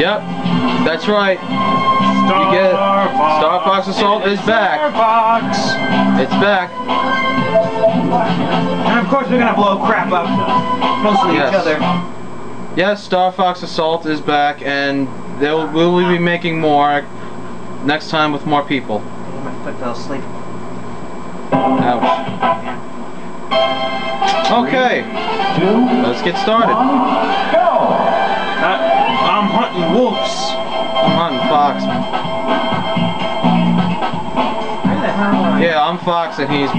Yep, that's right. You get it. Star Fox Assault is back. Star Fox. It's back. And of course we're gonna blow crap up. Mostly each other. Yes, Star Fox Assault is back, and we'll be making more next time with more people. My foot fell asleep. Ouch. Okay, let's get started. I'm hunting wolves. I'm hunting Fox. Where the hell am I? Yeah, I'm Fox and he's...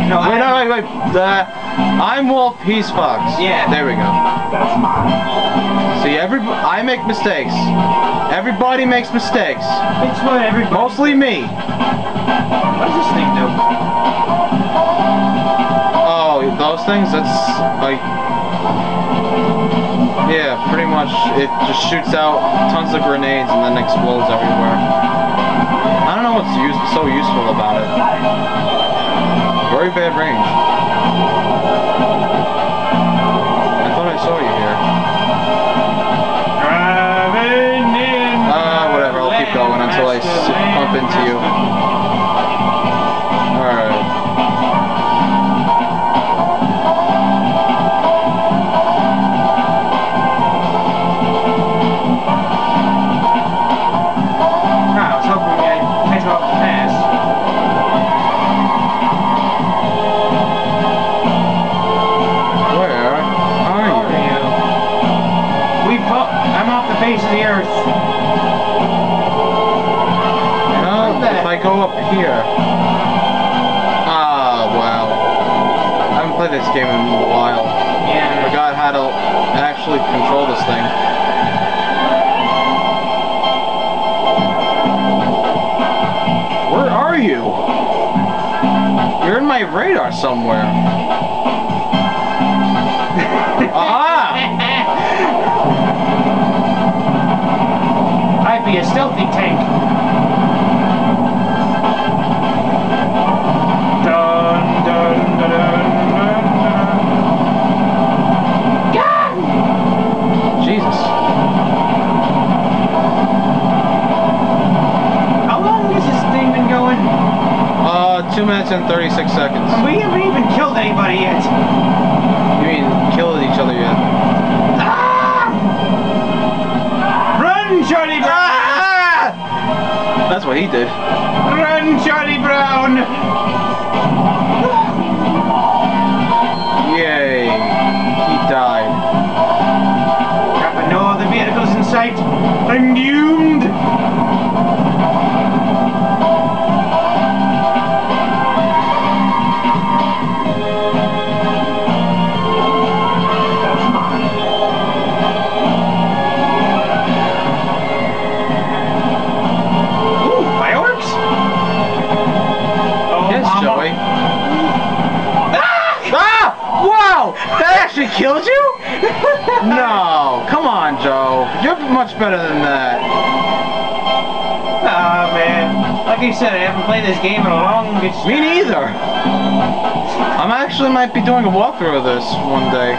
No, wait. I'm Wolf, he's Fox. Yeah. There we go. That's mine. See, I make mistakes. Everybody makes mistakes. It's what everybody... Mostly me. What does this thing do? Oh, those things? That's like... Yeah, pretty much it just shoots out tons of grenades and then explodes everywhere. I don't know what's so useful about it. Very bad range. I thought I saw you here. Driving in whatever, I'll keep going until I bump into you. Alright. Face of the earth. Well, if I go up here... Ah, wow. I haven't played this game in a while. Yeah. I forgot how to actually control this thing. Where are you? You're in my radar somewhere. I'd be a stealthy tank. Dun, dun, dun, dun, dun, dun. Jesus. How long has this thing been going? 2 minutes and 36 seconds. We haven't even killed anybody yet. You mean killed each other yet? Run, Charlie Brown! That's what he did. Run, Charlie Brown! Yay. He died. Crap, but no other vehicles in sight. I'm doomed! That actually killed you? No, come on, Joe. You're much better than that. Ah, man. Like I said, I haven't played this game in a long time. Me neither. I actually might be doing a walkthrough of this one day.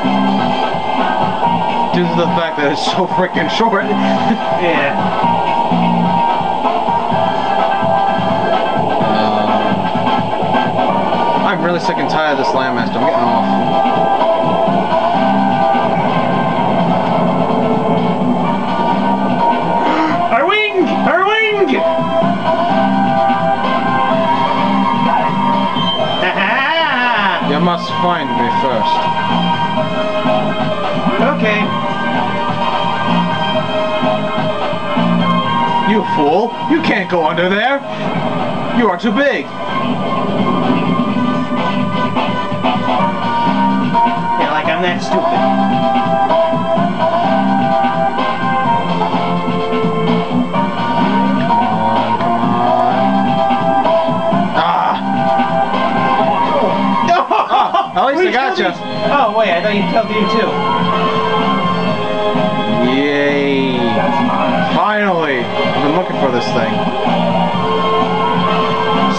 Due to the fact that it's so freaking short. Yeah. I'm really sick and tired of this Landmaster. I'm getting off. Our wing! Our wing! You must find me first. Okay. You fool! You can't go under there! You are too big! Yeah, like I'm that stupid. At least I got you. Oh wait, I thought you killed you too. Yay! Finally! I've been looking for this thing.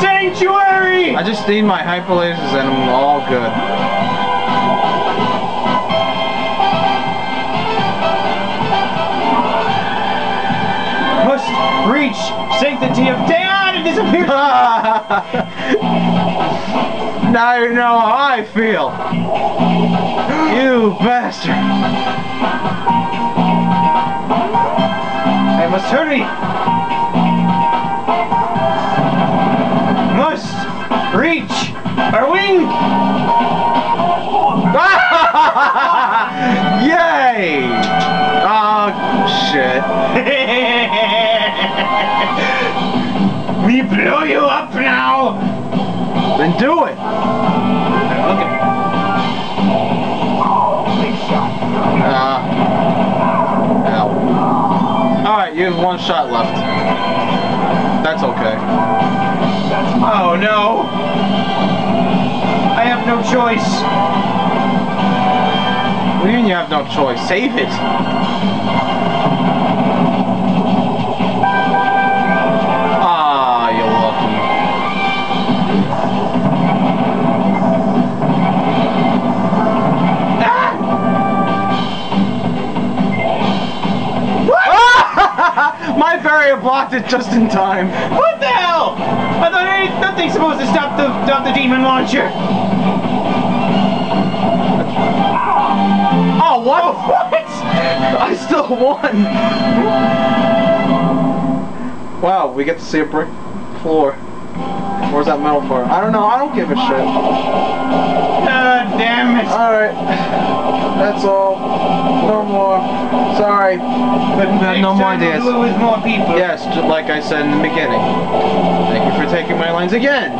Sanctuary! I just need my hyper lasers and I'm all good. Reach! Sanctity of Deon! It disappears! Now you know how I feel. You bastard. I must hurry! Must reach our wing! Yay! Oh, shit. We blow you up now! Then do it! Okay. Ow. Alright, you have one shot left. That's okay. Oh no! I have no choice. What do you mean you have no choice? Save it! Ah, you're lucky. Ah! My barrier blocked it just in time. What the hell? I thought nothing's supposed to stop the demon launcher. Oh, what? What? I still won. Wow, we get to see a brick floor. Where's that metal for? I don't know. I don't give a shit. God damn it. Alright. That's all. No more. Sorry. But No more ideas. We'll do it with more people. Yes, just like I said in the beginning. Thank you for taking my lines again.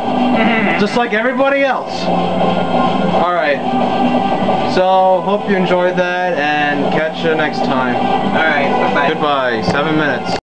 Just like everybody else. Alright. So, hope you enjoyed that, and catch you next time. Alright, bye-bye. Goodbye. 7 minutes.